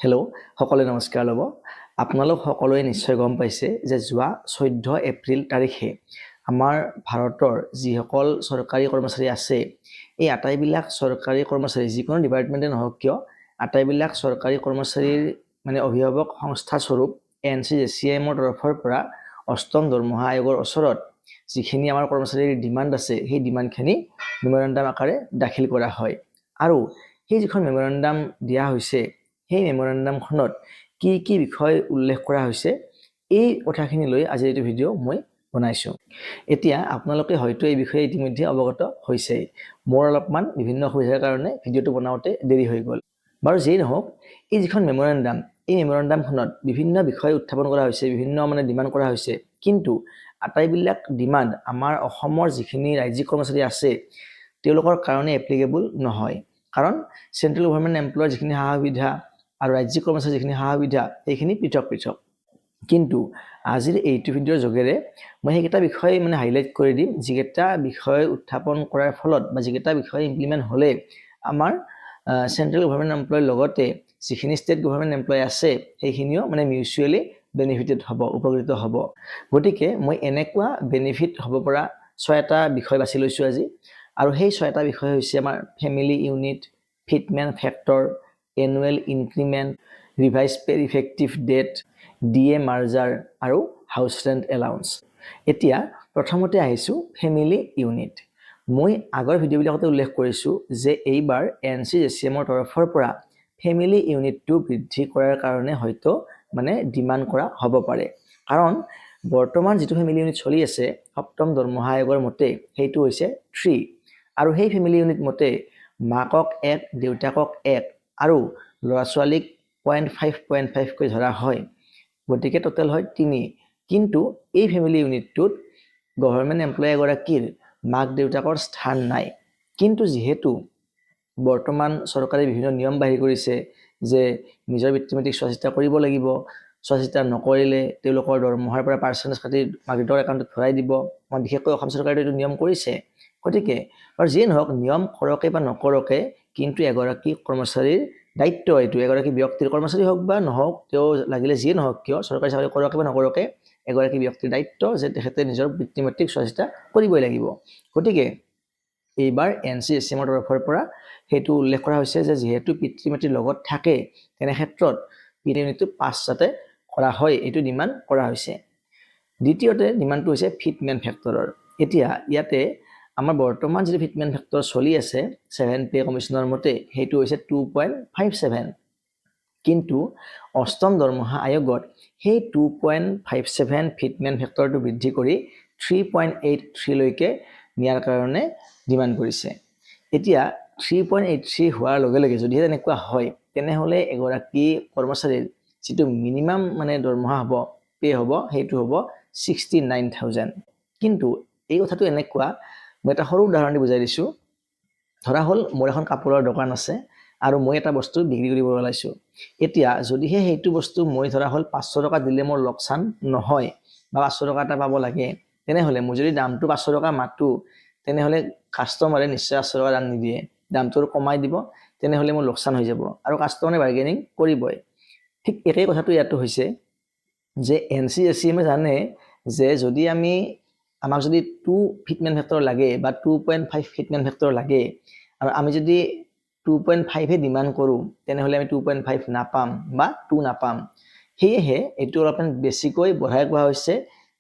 Hello' সকলোৱে নমস্কাৰ ল'ব। আপোনালোক সকলোৱে নিশ্চয় গম পাইছে যে যোৱা 14 এপ্ৰিল তাৰিখে আমাৰ ভাৰতৰ যিসকল চৰকাৰী কৰ্মচাৰী আছে এই আটাইবিলাক চৰকাৰী কৰ্মচাৰী যিকোনো ডিপাৰ্টমেণ্টে নহওক কিয় আটাইবিলাক চৰকাৰী কৰ্মচাৰীৰ অভিভাৱক সংস্থা স্বৰূপ NCJCMৰ তৰফৰ পৰা অষ্টম দৰমহা আয়োগৰ ওচৰত যিখিনি আমাৰ কৰ্মচাৰীৰ ডিমাণ্ড আছে সেই ডিমাণ্ডখিনি মেমৰেণ্ডাম আকাৰে দাখিল কৰা হয় আৰু সেই যিখন মেমৰেণ্ডাম দিয়া হৈছে সেই মেমৰেণ্ডামখনত কি বিষয় উল্লেখ কৰা হৈছে এই কথাখিনি লৈ আজি এইটো ভিডিঅ' মই বনাইছো। এতিয়া আপোনালোকে হয়তো এই বিষয়ে ইতিমধ্যে অৱগত হৈছে। মোৰ অলপমান বিভিন্ন অসুবিধাৰ কাৰণে ভিডিঅ'টো বনাওঁতে দেৰি হৈ গ'ল। বাৰু যেই নহওক এই যিখন মেমৰেণ্ডাম এই মেমৰেণ্ডামখনত বিভিন্ন বিষয় উত্থাপন কৰা হৈছে, বিভিন্ন ডিমাণ্ড কৰা হৈছে, কিন্তু আটাইবিলাক ডিমাণ্ড আমাৰ অসমৰ যিখিনি ৰাজ্যিক কৰ্মচাৰী আছে তেওঁলোকৰ কাৰণে এপ্লিকেবল নহয়। কাৰণ চেণ্ট্ৰেল গভৰ্ণমেণ্ট এমপ্লয়ৰ যিখিনি সা সুবিধা আৰু ৰাজ্যিক কৰ্মচাৰীৰ যিখিনি সা সুবিধা এইখিনি পৃথক পৃথক। কিন্তু আজিৰ এইটো ভিডিঅ'ৰ যোগেৰে মই সেইকেইটা বিষয় হাইলাইট কৰি দিম যিকেইটা বিষয় উত্থাপন কৰাৰ ফলত বা যিকেইটা বিষয় ইমপ্লিমেণ্ট হ'লে আমাৰ চেণ্ট্ৰেল গভৰ্ণমেণ্ট এমপ্লয়ৰ লগতে যিখিনি ষ্টেট গভৰ্ণমেণ্ট এমপ্লয় আছে সেইখিনিও মিউচুৱেলি বেনিফিটেড হ'ব, উপকৃত হ'ব। গতিকে মই এনেকুৱা বেনিফিট হ'ব পৰা 6টা বিষয় বাছি লৈছোঁ আজি। আৰু সেই 6টা বিষয় হৈছে আমাৰ family unit, fitment factor, annual increment, revised pay effective date, DA merger আৰু হাউচ ৰেণ্ট এলাউন্স। এতিয়া প্ৰথমতে আহিছোঁ ফেমিলি ইউনিট। মই আগৰ ভিডিঅ'বিলাকতে উল্লেখ কৰিছোঁ যে এইবাৰ NCJCMৰ তৰফৰ পৰা ফেমিলি ইউনিটটো বৃদ্ধি কৰাৰ কাৰণে হয়তো ডিমাণ্ড কৰা হ'ব পাৰে। কাৰণ বৰ্তমান যিটো ফেমিলি ইউনিট চলি আছে সপ্তম দৰমহা আয়োগৰ মতে সেইটো হৈছে 3 আৰু সেই ফেমিলি ইউনিট মতে মাকক 1, দেউতাকক 1 আৰু ল'ৰা ছোৱালীক 0.5 কৈ ধৰা হয়। গতিকে টোটেল হয় 3। কিন্তু এই ফেমিলি ইউনিটটোত গভৰ্ণমেণ্ট এমপ্লয় এগৰাকীৰ মাক দেউতাকৰ স্থান নাই। কিন্তু যিহেতু বৰ্তমান চৰকাৰে বিভিন্ন নিয়ম বাহিৰ কৰিছে যে নিজৰ পিতৃ মাতৃক চোৱা চিতা কৰিব লাগিব, চোৱা চিতা নকৰিলে তেওঁলোকৰ দৰমহাৰ পৰা পাৰ্চেণ্টেজ কাটি মাক দেউতাকৰ একাউণ্টত ভৰাই দিব। বিশেষকৈ অসম চৰকাৰে এইটো নিয়ম কৰিছে। গতিকে আৰু যিয়ে নহওক নিয়ম কৰকে বা নকৰকে কিন্তু এগৰাকী কৰ্মচাৰীৰ দায়িত্ব এইটো, এগৰাকী ব্যক্তিৰ কৰ্মচাৰী হওক বা নহওক তেওঁ লাগিলে যিয়ে নহওক কিয় চৰকাৰী চাকৰি কৰকে বা নকৰকে এগৰাকী ব্যক্তিৰ দায়িত্ব যে তেখেতে নিজৰ পিতৃ মাতৃক চোৱা চিতা কৰিবই লাগিব। গতিকে এইবাৰ NCJCMৰ তৰফৰ পৰা সেইটো উল্লেখ কৰা হৈছে যে যিহেতু পিতৃ মাতৃৰ লগত থাকে তেনে ক্ষেত্ৰত ফেমিলি ইউনিটটো 5 যাতে কৰা হয় এইটো ডিমাণ্ড কৰা হৈছে। দ্বিতীয়তে ডিমাণ্ডটো হৈছে ফিটমেন ফেক্টৰৰ। এতিয়া ইয়াতে আমাৰ বৰ্তমান যিটো ফিটমেন ফেক্টৰ চলি আছে 7 পে কমিশ্যনৰ মতে সেইটো হৈছে 2.57। কিন্তু অষ্টম দৰমহা আয়োগত সেই 2.57 ফিটমেন ফেক্টৰটো বৃদ্ধি কৰি 3.83 লৈকে নিয়াৰ কাৰণে ডিমাণ্ড কৰিছে। এতিয়া 3.83 হোৱাৰ লগে লগে যদিহে তেনেকুৱা হয় তেনেহ'লে এগৰাকী কৰ্মচাৰীৰ যিটো মিনিমাম দৰমহা হ'ব, পে হ'ব, সেইটো হ'ব 69,000। কিন্তু এই কথাটো এনেকুৱা, মই এটা সৰু উদাহৰণ দি বুজাই দিছোঁ। ধৰা হ'ল মোৰ এখন কাপোৰৰ দোকান আছে আৰু মই এটা বস্তু বিক্ৰী কৰিব ওলাইছোঁ। এতিয়া যদিহে সেইটো বস্তু মই ধৰা হ'ল 500 টকা দিলে মোৰ লোকচান নহয় বা 500 টকা এটা পাব লাগে, তেনেহ'লে মই যদি দামটো 500 টকা মাতোঁ তেনেহ'লে কাষ্টমাৰে নিশ্চয় 500 টকা দাম নিদিয়ে, দামটো কমাই দিব, তেনেহ'লে মোৰ লোকচান হৈ যাব আৰু কাষ্টমাৰে বাৰ্গেনিং কৰিবই। ঠিক একেই কথাটো ইয়াতো হৈছে যে NCJCMে জানে যে যদি আমাক যদি 2 ফিটমেন ফেক্টৰ লাগে বা 2.5 ফিটমেন ফেক্টৰ লাগে আৰু আমি যদি 2.5হে ডিমাণ্ড কৰোঁ তেনেহ'লে আমি 2.5 নাপাম বা 2 নাপাম। সেয়েহে এইটো অলপমান বেছিকৈ বঢ়াই কোৱা হৈছে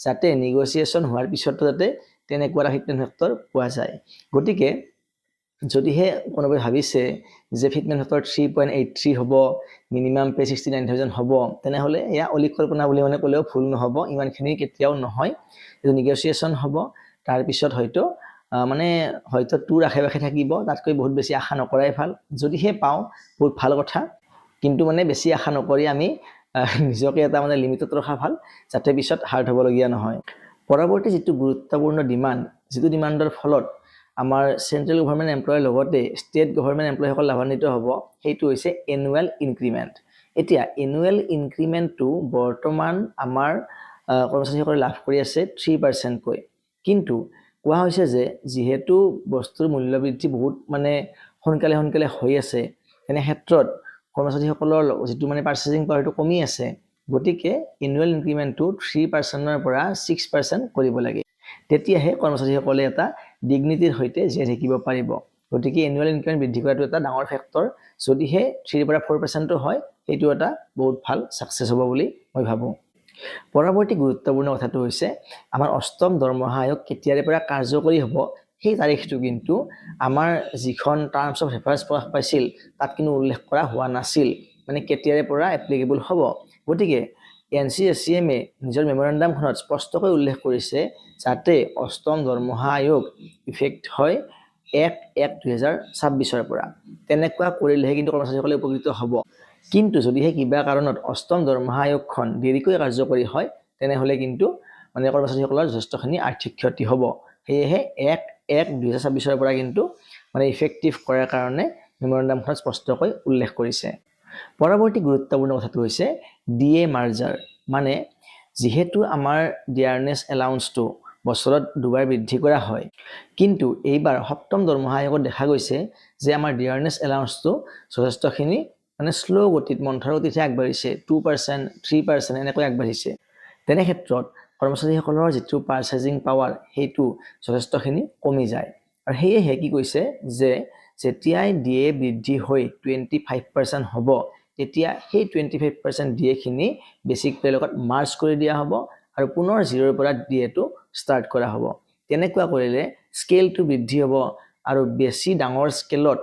যাতে নেগচিয়েশ্যন হোৱাৰ পিছতো যাতে তেনেকুৱা এটা ফিটমেন ফেক্টৰ পোৱা যায়। গতিকে যদিহে কোনোবাই ভাবিছে যে ফিটমেন ফেক্টৰ 3.83 হ'ব, মিনিমাম পে 69,000 হ'ব, তেনেহ'লে এয়া অলিক কল্পনা বুলি ক'লেও ভুল নহ'ব। ইমানখিনি কেতিয়াও নহয়, এইটো নেগচিয়েশ্যন হ'ব। তাৰপিছত হয়তো হয়তো 2ৰ আশে পাশে থাকিব, তাতকৈ বহুত বেছি আশা নকৰাই ভাল। যদিহে পাওঁ বহুত ভাল কথা, কিন্তু বেছি আশা নকৰি আমি নিজকে এটা লিমিটত ৰখা ভাল যাতে পিছত হাৰ্ড হ'বলগীয়া নহয়। পৰৱৰ্তী যিটো গুৰুত্বপূৰ্ণ ডিমাণ্ড, যিটো ডিমাণ্ডৰ ফলত আমাৰ চেণ্ট্ৰেল গভৰ্ণমেণ্ট এমপ্লয়ৰ লগতে ষ্টেট গভৰ্ণমেণ্ট এমপ্লয়ীসকল লাভান্বিত হ'ব, সেইটো হৈছে এনুৱেল ইনক্ৰিমেণ্ট। এতিয়া এনুৱেল ইনক্ৰিমেণ্টটো বৰ্তমান আমাৰ কৰ্মচাৰীসকলে লাভ কৰি আছে 3% কৈ। কিন্তু কোৱা হৈছে যে যিহেতু বস্তুৰ মূল্য বৃদ্ধি বহুত সোনকালে হৈ আছে, তেনে ক্ষেত্ৰত কৰ্মচাৰীসকলৰ যিটো মানে পাৰ্চেচিং পাৱাৰটো কমি আছে, গতিকে এনুৱেল ইনক্ৰিমেণ্টটো 3%ৰ পৰা 6% কৰিব লাগে। তেতিয়াহে কৰ্মচাৰীসকলে এটা ডিগনিটিৰ সৈতে জীয়াই থাকিব পাৰিব। গতিকে এনুৱেল ইনক্ৰিমেণ্ট বৃদ্ধি কৰাটো এটা ডাঙৰ ফেক্টৰ। যদিহে 3 পৰা 4% হয়, সেইটো এটা বহুত ভাল ছাকচেছ হ'ব বুলি মই ভাবোঁ। পৰৱৰ্তী গুৰুত্বপূৰ্ণ কথাটো হৈছে আমাৰ 8ম দৰমহা আয়োগ কেতিয়াৰে পৰা কাৰ্যকৰী হ'ব, সেই তাৰিখটো কিন্তু আমাৰ যিখন টাৰ্মছ অফ ৰেফাৰেন্স প্ৰকাশ পাইছিল তাত কিন্তু উল্লেখ কৰা হোৱা নাছিল, মানে কেতিয়াৰে পৰা এপ্লিকেবল হ'ব। গতিকে NCSCMA নিজৰ মেমৰেণ্ডামখনত স্পষ্টকৈ উল্লেখ কৰিছে যাতে 8ম দৰমহা আয়োগ ইফেক্ট হয় 1/1/2026 পৰা। তেনেকুৱা কৰিলেহে কিন্তু কৰ্মচাৰীসকলে উপকৃত হ'ব। কিন্তু যদিহে কিবা কাৰণত 8ম দৰমহা আয়োগখন দেৰিকৈ কাৰ্যকৰী হয়, তেনেহ'লে কিন্তু মানে কৰ্মচাৰীসকলৰ যথেষ্টখিনি আৰ্থিক ক্ষতি হ'ব। সেয়েহে 1/1/2026 পৰা কিন্তু মানে ইফেক্টিভ কৰাৰ কাৰণে মেমৰেণ্ডামখনত স্পষ্টকৈ উল্লেখ কৰিছে। পৰৱৰ্তী গুৰুত্বপূৰ্ণ কথাটো হৈছে DA মাৰ্জাৰ, মানে যিহেতু আমাৰ ডিয়াৰনেছ এলাউন্সটো বছৰত 2বাৰ বৃদ্ধি কৰা হয়, কিন্তু এইবাৰ 7ম দৰমহা আয়োগত দেখা গৈছে যে আমাৰ ডিয়াৰনেছ এলাউন্সটো যথেষ্টখিনি মানে শ্ল' গতিত মন্থৰ গতিতহে আগবাঢ়িছে, 2%, 3% এনেকৈ আগবাঢ়িছে। তেনে ক্ষেত্ৰত কৰ্মচাৰীসকলৰ যিটো পাৰ্চেচিং পাৱাৰ সেইটো যথেষ্টখিনি কমি যায়। আৰু সেয়েহে কি কৈছে যে যেতিয়াই DA বৃদ্ধি হৈ 25% হ'ব, তেতিয়া সেই 25% DAখিনি বেচিক পে'ৰ লগত মাৰ্জ কৰি দিয়া হ'ব আৰু পুনৰ 0ৰ পৰা DAটো ষ্টাৰ্ট কৰা হ'ব। তেনেকুৱা কৰিলে স্কেলটো বৃদ্ধি হ'ব আৰু বেছি ডাঙৰ স্কেলত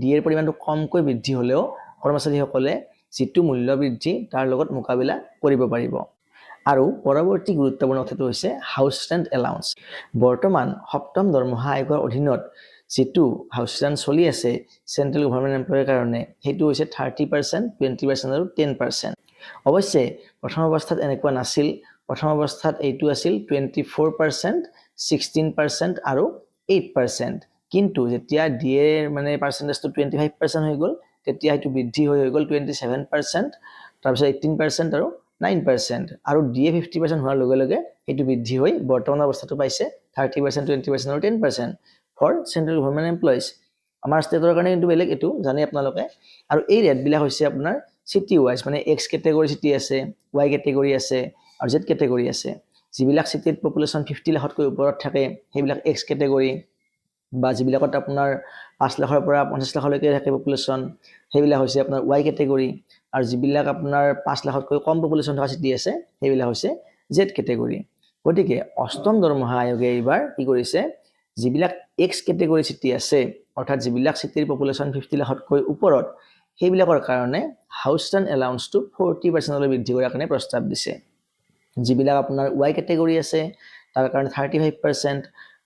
DAৰ পৰিমাণটো কমকৈ বৃদ্ধি হ'লেও কৰ্মচাৰীসকলে যিটো মূল্য বৃদ্ধি তাৰ লগত মোকাবিলা কৰিব পাৰিব। আৰু পৰৱৰ্তী গুৰুত্বপূৰ্ণ কথাটো হৈছে হাউচ ৰেণ্ট এলাউন্স। বৰ্তমান 7ম দৰমহা আয়োগৰ অধীনত যিটো হাউচ ৰেণ্ট চলি আছে চেণ্ট্ৰেল গভৰ্ণমেণ্ট এমপ্লয়ৰ কাৰণে, সেইটো হৈছে 30%, 20% আৰু 10%। অৱশ্যে প্ৰথম অৱস্থাত এনেকুৱা নাছিল। প্ৰথম অৱস্থাত এইটো আছিল 24%, 16% আৰু 8%। কিন্তু যেতিয়া DAৰ মানে পাৰ্চেণ্টেজটো 25% হৈ গ'ল, তেতিয়া সেইটো বৃদ্ধি হৈ গ'ল 27%, তাৰপিছত 18% আৰু 9%। আৰু DA 50% হোৱাৰ লগে লগে সেইটো বৃদ্ধি হৈ বৰ্তমানৰ অৱস্থাটো পাইছে 30%, 20% আৰু 10% ফৰ চেণ্ট্ৰেল গভৰ্ণমেণ্ট এমপ্লয়িজ। আমাৰ ষ্টেটৰ কাৰণে কিন্তু বেলেগ, এইটো জানে আপোনালোকে। আৰু এই ৰেটবিলাক হৈছে আপোনাৰ চিটি ৱাইজ, মানে X কেটেগৰী চিটি আছে, Y কেটেগৰী আছে আৰু Z কেটেগৰী আছে। যিবিলাক চিটিত পপুলেশ্যন 50 লাখতকৈ ওপৰত থাকে সেইবিলাক X কেটেগৰী, বা যিবিলাকত আপোনাৰ 5 লাখৰ পৰা 50 লাখলৈকে থাকে পপুলেশ্যন, সেইবিলাক হৈছে আপোনাৰ Y কেটেগৰী। আৰু যিবিলাক আপোনাৰ 5 লাখতকৈ কম পপুলেশ্যন থকা চিটি আছে সেইবিলাক হৈছে Z কেটেগৰী। গতিকে 8ম দৰমহা আয়োগে এইবাৰ কি কৰিছে, যিবিলাক X কেটেগৰী চিটি আছে, অৰ্থাৎ যিবিলাক চিটিৰ পপুলেশ্যন 50 লাখতকৈ ওপৰত, সেইবিলাকৰ কাৰণে হাউচ ৰেণ্ট এলাউন্সটো 40%লৈ বৃদ্ধি কৰাৰ কাৰণে প্ৰস্তাৱ দিছে। যিবিলাক আপোনাৰ Y কেটেগৰী আছে তাৰ কাৰণে 35%,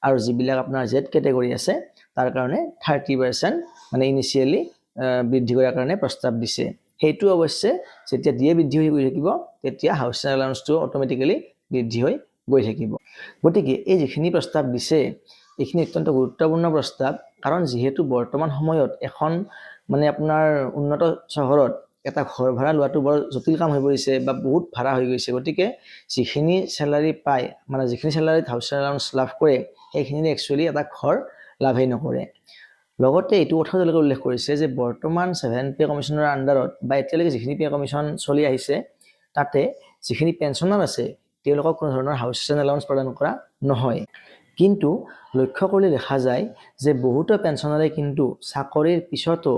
আৰু যিবিলাক আপোনাৰ Z কেটেগৰী আছে তাৰ কাৰণে 30% মানে ইনিচিয়েলি বৃদ্ধি কৰাৰ কাৰণে প্ৰস্তাৱ দিছে। সেইটো অৱশ্যে যেতিয়া DA বৃদ্ধি হৈ গৈ থাকিব, তেতিয়া হাউচ ৰেণ্ট এলাউন্সটো অট'মেটিকেলি বৃদ্ধি হৈ গৈ থাকিব। গতিকে এই যিখিনি প্ৰস্তাৱ দিছে এইখিনি অত্যন্ত গুৰুত্বপূৰ্ণ প্ৰস্তাৱ, কাৰণ যিহেতু বৰ্তমান সময়ত এখন মানে আপোনাৰ উন্নত চহৰত এটা ঘৰ ভাড়া লোৱাটো বৰ জটিল কাম হৈ পৰিছে বা বহুত ভাড়া হৈ গৈছে। গতিকে যিখিনি চেলাৰী পায়, মানে যিখিনি চেলাৰীত হাউচ ৰেণ্ট এলাউন্স লাভ কৰে, সেইখিনি একচুৱেলি এটা ঘৰ লাভেই নকৰে। লগতে এইটো কথাও তেওঁলোকে উল্লেখ কৰিছে যে বৰ্তমান 7 পে কমিশ্যনৰ আণ্ডাৰত বা এতিয়ালৈকে যিখিনি পে কমিশ্যন চলি আহিছে তাতে যিখিনি পেঞ্চনাৰ আছে তেওঁলোকক কোনো ধৰণৰ হাউচ ৰেণ্ট এলাউন্স প্ৰদান কৰা নহয়। কিন্তু লক্ষ্য কৰিলে দেখা যায় যে বহুতো পেঞ্চনাৰে কিন্তু চাকৰিৰ পিছতো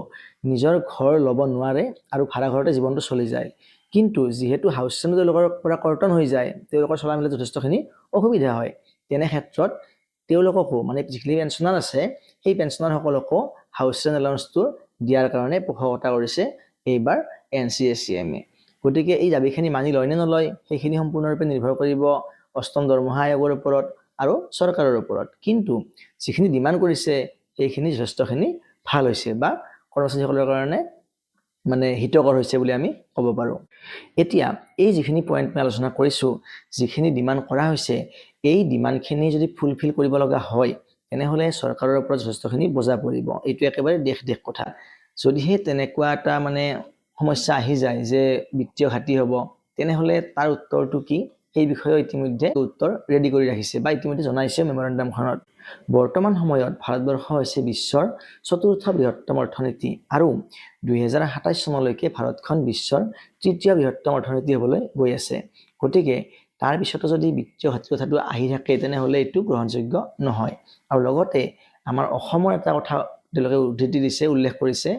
নিজৰ ঘৰ ল'ব নোৱাৰে আৰু ভাড়া ঘৰতে জীৱনটো চলি যায়। কিন্তু যিহেতু হাউচ ৰেণ্ট তেওঁলোকৰ পৰা কৰ্তন হৈ যায়, তেওঁলোকৰ চলা মেলাত যথেষ্টখিনি অসুবিধা হয়। তেনে ক্ষেত্ৰত তেওঁলোককো, মানে যিখিনি পেঞ্চনাৰ আছে সেই পেঞ্চনাৰসকলকো হাউচ ৰেণ্ট এলাউন্সটো দিয়াৰ কাৰণে পোষকতা কৰিছে এইবাৰ NCSCMA। গতিকে এই দাবীখিনি মানি লয় নে নলয় সেইখিনি সম্পূৰ্ণৰূপে নিৰ্ভৰ কৰিব 8ম দৰমহা আয়োগৰ ওপৰত আৰু চৰকাৰৰ ওপৰত। কিন্তু যিখিনি ডিমাণ্ড কৰিছে সেইখিনি যথেষ্টখিনি ভাল হৈছে বা কৰ্মচাৰীসকলৰ কাৰণে মানে হিতকৰ হৈছে বুলি আমি ক'ব পাৰোঁ। এতিয়া এই যিখিনি পইণ্ট মই আলোচনা কৰিছোঁ, যিখিনি ডিমাণ্ড কৰা হৈছে, এই ডিমাণ্ডখিনি যদি ফুলফিল কৰিব লগা হয় তেনেহ'লে চৰকাৰৰ ওপৰত যথেষ্টখিনি বোজা পৰিব। এইটো একেবাৰে দেশ কথা। যদিহে তেনেকুৱা এটা মানে সমস্যা আহি যায় যে বিত্তীয় ঘাটি হ'ব, তেনেহ'লে তাৰ উত্তৰটো কি সেই বিষয়ে ইতিমধ্যে উত্তৰ ৰেডি কৰি ৰাখিছে বা ইতিমধ্যে জনাইছে মেমৰেণ্ডামখনত। বৰ্তমান সময়ত ভাৰতবৰ্ষ হৈছে বিশ্বৰ চতুৰ্থ বৃহত্তম অৰ্থনীতি আৰু 2027 চনলৈকে ভাৰতখন বিশ্বৰ তৃতীয় বৃহত্তম অৰ্থনীতি হ'বলৈ গৈ আছে। গতিকে তাৰ পিছতো যদি বিত্তীয় ঘাটিৰ কথাটো আহি থাকে তেনেহ'লে এইটো গ্ৰহণযোগ্য নহয়। আৰু লগতে আমাৰ অসমৰ এটা কথা তেওঁলোকে উদ্ধৃতি দিছে, উল্লেখ কৰিছে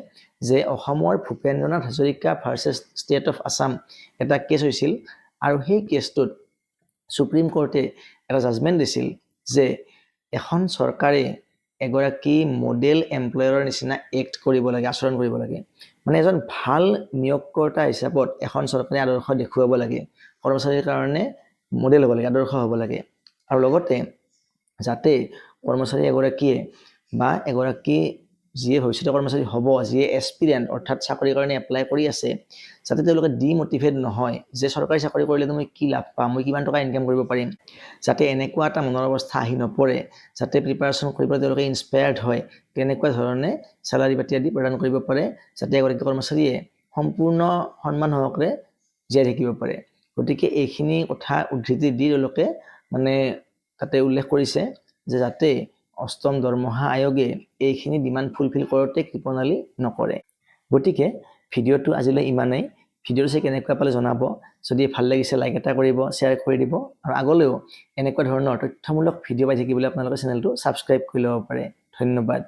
যে অসমৰ Bhupendranath Hazarika versus state of Assam এটা কেছ হৈছিল আৰু সেই কেছটোত সুপ্ৰিম কোৰ্টে এটা জাজমেণ্ট দিছিল যে এখন চৰকাৰে এগৰাকী মডেল এমপ্লয়াৰৰ নিচিনা এক্ট কৰিব লাগে, আচৰণ কৰিব লাগে। মানে এজন ভাল নিয়োগকৰ্তা হিচাপত এখন চৰকাৰে আদৰ্শ দেখুৱাব লাগে, কৰ্মচাৰীৰ কাৰণে মডেল হ'ব লাগে, আদৰ্শ হ'ব লাগে। আৰু লগতে যাতে কৰ্মচাৰী এগৰাকীয়ে বা এগৰাকী যিয়ে ভৱিষ্যতে কৰ্মচাৰী হ'ব, যিয়ে এছপিৰেণ্ট অৰ্থাৎ চাকৰিৰ কাৰণে এপ্লাই কৰি আছে, যাতে তেওঁলোকে ডিমটিভেট নহয় যে চৰকাৰী চাকৰি কৰিলে মই কি লাভ পাম, মই কিমান টকা ইনকাম কৰিব পাৰিম, যাতে এনেকুৱা এটা মনৰ অৱস্থা আহি নপৰে, যাতে প্ৰিপাৰেশ্যন কৰিব তেওঁলোকে ইনস্পায়াৰ্ড হয়, তেনেকুৱা ধৰণে চেলাৰী পাতি আদি প্ৰদান কৰিব পাৰে, যাতে এগৰাকী কৰ্মচাৰীয়ে সম্পূৰ্ণ সন্মান সহকাৰে জীয়াই থাকিব পাৰে। গতিকে এইখিনি কথা উদ্ধৃতি দি তেওঁলোকে মানে তাতে উল্লেখ কৰিছে যে যাতে অষ্টম দৰমহা আয়োগে এইখিনি ডিমাণ্ড ফুলফিল কৰোঁতে কৃপণালি নকৰে। গতিকে ভিডিঅ'টো আজিলৈ ইমানেই। ভিডিঅ'টো চাই কেনেকুৱা পালে জনাব। যদি ভাল লাগিছে লাইক এটা কৰিব, শ্বেয়াৰ কৰি দিব আৰু আগলৈও এনেকুৱা ধৰণৰ তথ্যমূলক ভিডিঅ' পাই থাকিবলৈ আপোনালোকে চেনেলটো ছাবস্ক্ৰাইব কৰি ল'ব পাৰে। ধন্যবাদ।